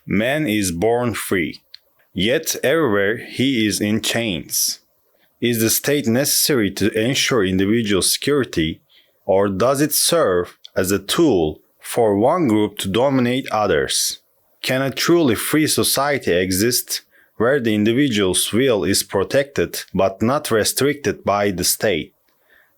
Man is born free, yet everywhere he is in chains. Is the state necessary to ensure individual security, or does it serve as a tool for one group to dominate others? Can a truly free society exist where the individual's will is protected but not restricted by the state?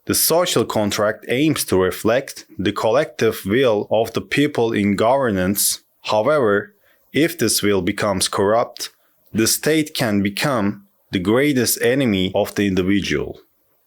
The social contract aims to reflect the collective will of the people in governance. However, if this will becomes corrupt, the state can become the greatest enemy of the individual.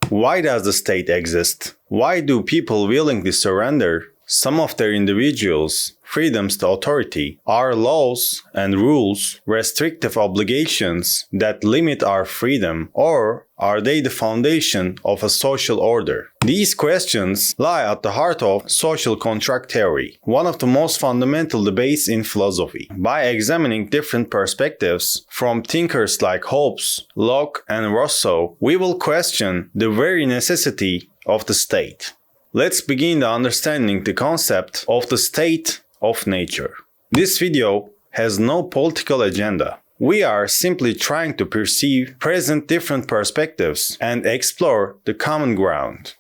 Why does the state exist? Why do people willingly surrender some of their individuals' freedoms to authority? Are laws and rules restrictive obligations that limit our freedom, or are they the foundation of a social order? These questions lie at the heart of social contract theory, one of the most fundamental debates in philosophy. By examining different perspectives from thinkers like Hobbes, Locke, and Rousseau, we will question the very necessity of the state. Let's begin by understanding the concept of the state of nature. This video has no political agenda. We are simply trying to perceive present different perspectives and explore the common ground.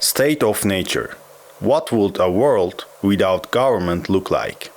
State of nature. What would a world without government look like?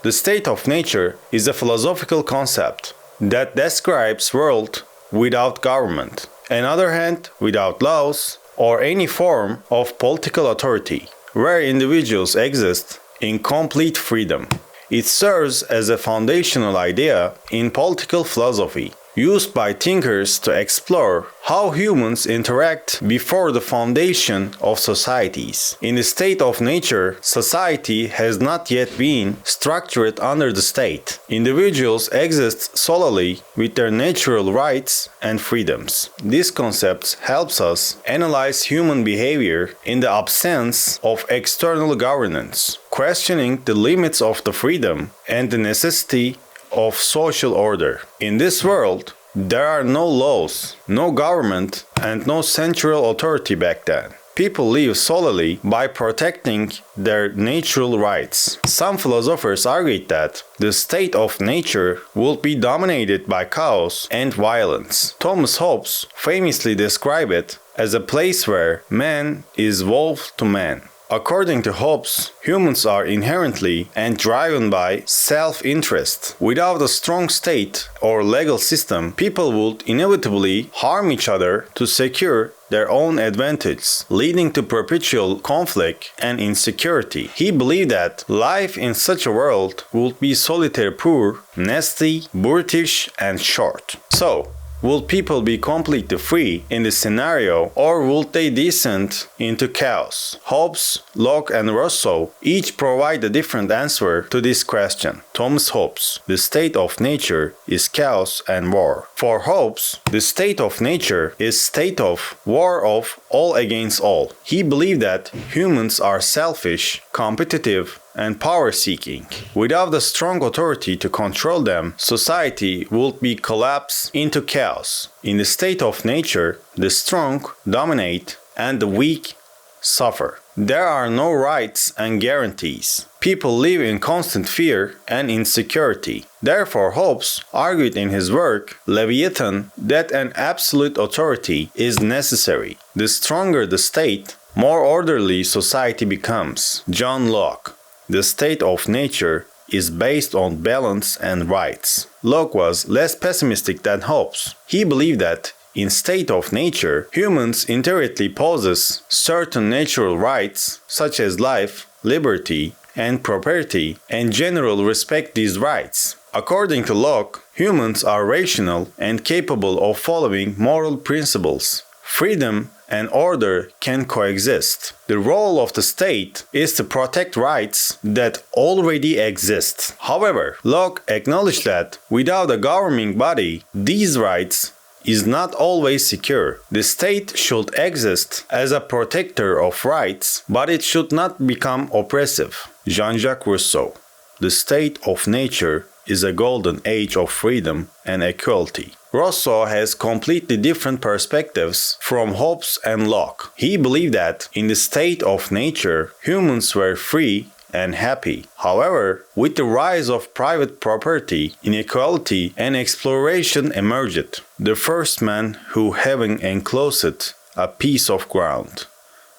The state of nature is a philosophical concept that describes world without government, on the other hand, without laws or any form of political authority, where individuals exist in complete freedom. It serves as a foundational idea in political philosophy, used by thinkers to explore how humans interact before the foundation of societies. In the state of nature, society has not yet been structured under the state. Individuals exist solely with their natural rights and freedoms. This concept helps us analyze human behavior in the absence of external governance, questioning the limits of the freedom and the necessity of social order. In this world, there are no laws, no government, and no central authority back then. People live solely by protecting their natural rights. Some philosophers argued that the state of nature would be dominated by chaos and violence. Thomas Hobbes famously described it as a place where man is wolf to man. According to Hobbes, humans are inherently and driven by self-interest. Without a strong state or legal system, people would inevitably harm each other to secure their own advantage, leading to perpetual conflict and insecurity. He believed that life in such a world would be solitary, poor, nasty, brutish, and short. So, would people be completely free in this scenario, or would they descend into chaos? Hobbes, Locke, and Rousseau each provide a different answer to this question. Thomas Hobbes: the state of nature is chaos and war. For Hobbes, the state of nature is state of war of all against all. He believed that humans are selfish, competitive, and power-seeking. Without a strong authority to control them, society would be collapsed into chaos. In the state of nature, the strong dominate and the weak suffer. There are no rights and guarantees. People live in constant fear and insecurity. Therefore, Hobbes argued in his work, Leviathan, that an absolute authority is necessary. The stronger the state, more orderly society becomes. John Locke: the state of nature is based on balance and rights. Locke was less pessimistic than Hobbes. He believed that in state of nature, humans inherently possess certain natural rights such as life, liberty, and property, and generally respect these rights. According to Locke, humans are rational and capable of following moral principles. Freedom and order can coexist. The role of the state is to protect rights that already exist. However, Locke acknowledged that without a governing body, these rights is not always secure. The state should exist as a protector of rights, but it should not become oppressive. Jean-Jacques Rousseau: the state of nature is a golden age of freedom and equality. Rousseau has completely different perspectives from Hobbes and Locke. He believed that in the state of nature, humans were free and happy. However, with the rise of private property, inequality and exploration emerged. The first man who, having enclosed a piece of ground,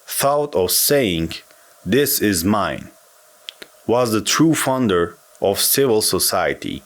thought of saying, "This is mine," was the true founder of civil society.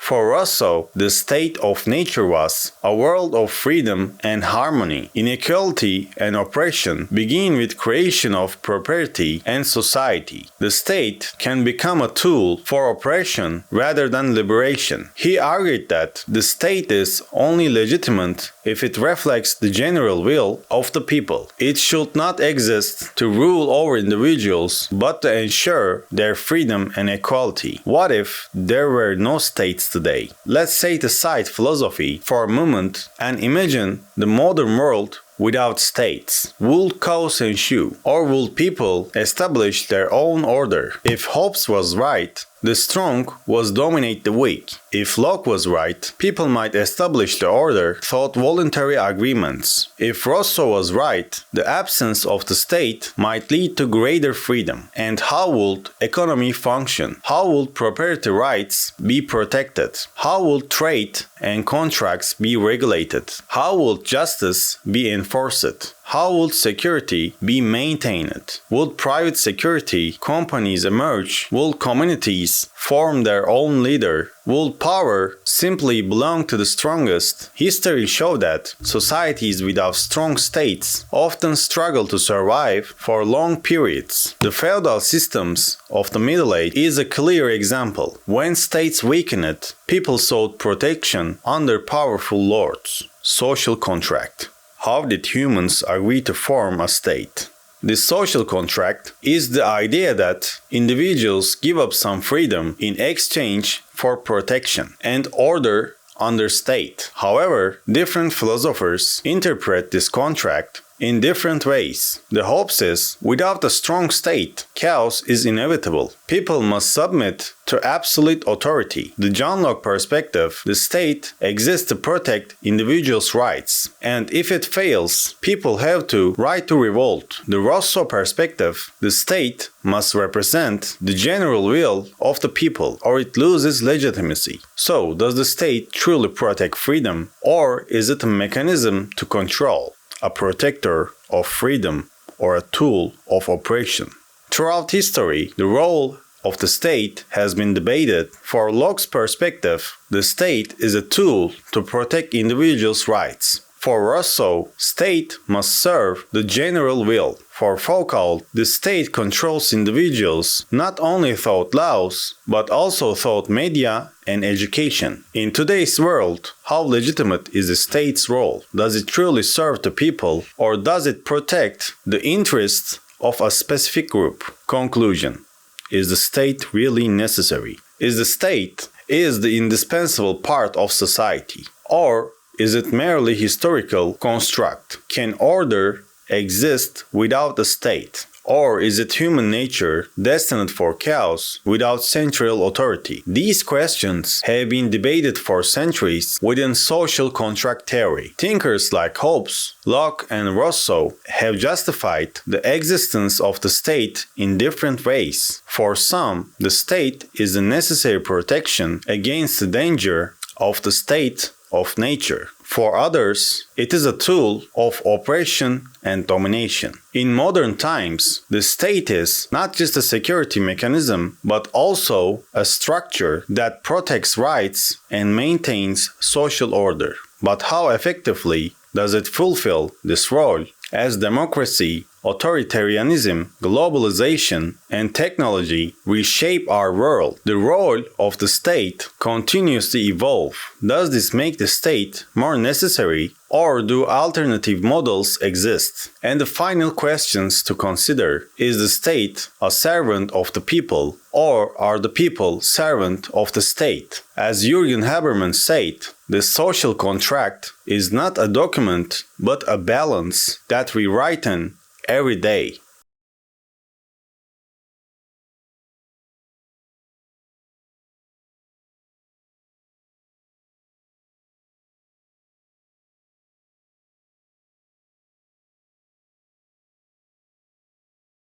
For Rousseau, the state of nature was a world of freedom and harmony. Inequality and oppression begin with creation of property and society. The state can become a tool for oppression rather than liberation. He argued that the state is only legitimate if it reflects the general will of the people. It should not exist to rule over individuals, but to ensure their freedom and equality. What if there were no states today? Let's set aside philosophy for a moment and imagine the modern world without states. Would chaos ensue, or would people establish their own order? If Hobbes was right, the strong was dominate the weak. If Locke was right, people might establish the order through voluntary agreements. If Rousseau was right, the absence of the state might lead to greater freedom. And how would economy function? How would property rights be protected? How would trade and contracts be regulated? How would justice be enforced? How would security be maintained? Would private security companies emerge? Would communities form their own leader? Would power simply belong to the strongest? History shows that societies without strong states often struggle to survive for long periods. The feudal systems of the Middle Age is a clear example. When states weakened, people sought protection under powerful lords. Social contract. How did humans agree to form a state? The social contract is the idea that individuals give up some freedom in exchange for protection and order under state. However, different philosophers interpret this contract in different ways. The hope says, without a strong state, chaos is inevitable. People must submit to absolute authority. The Jean-Jacques perspective, the state exists to protect individuals' rights, and if it fails, people have the right to revolt. The Rousseau perspective, the state must represent the general will of the people, or it loses legitimacy. So, does the state truly protect freedom, or is it a mechanism to control? A protector of freedom, or a tool of oppression? Throughout history, the role of the state has been debated. For Locke's perspective, the state is a tool to protect individuals' rights. For Rousseau, state must serve the general will. For Foucault, the state controls individuals not only through laws, but also through media and education. In today's world, how legitimate is the state's role? Does it truly serve the people, or does it protect the interests of a specific group? Conclusion. Is the state really necessary? Is the state the indispensable part of society? Or is it merely historical construct? Can order exist without a state? Or is it human nature destined for chaos without central authority? These questions have been debated for centuries within social contract theory. Thinkers like Hobbes, Locke, and Rousseau have justified the existence of the state in different ways. For some, the state is the necessary protection against the danger of the state of nature. For others, it is a tool of oppression and domination. In modern times, the state is not just a security mechanism, but also a structure that protects rights and maintains social order. But how effectively does it fulfill this role? As democracy, authoritarianism, globalization, and technology reshape our world, the role of the state continues to evolve. Does this make the state more necessary, or do alternative models exist? And the final questions to consider: is the state a servant of the people, or are the people servant of the state? As Jürgen Habermas said, the social contract is not a document, but a balance that we write in every day.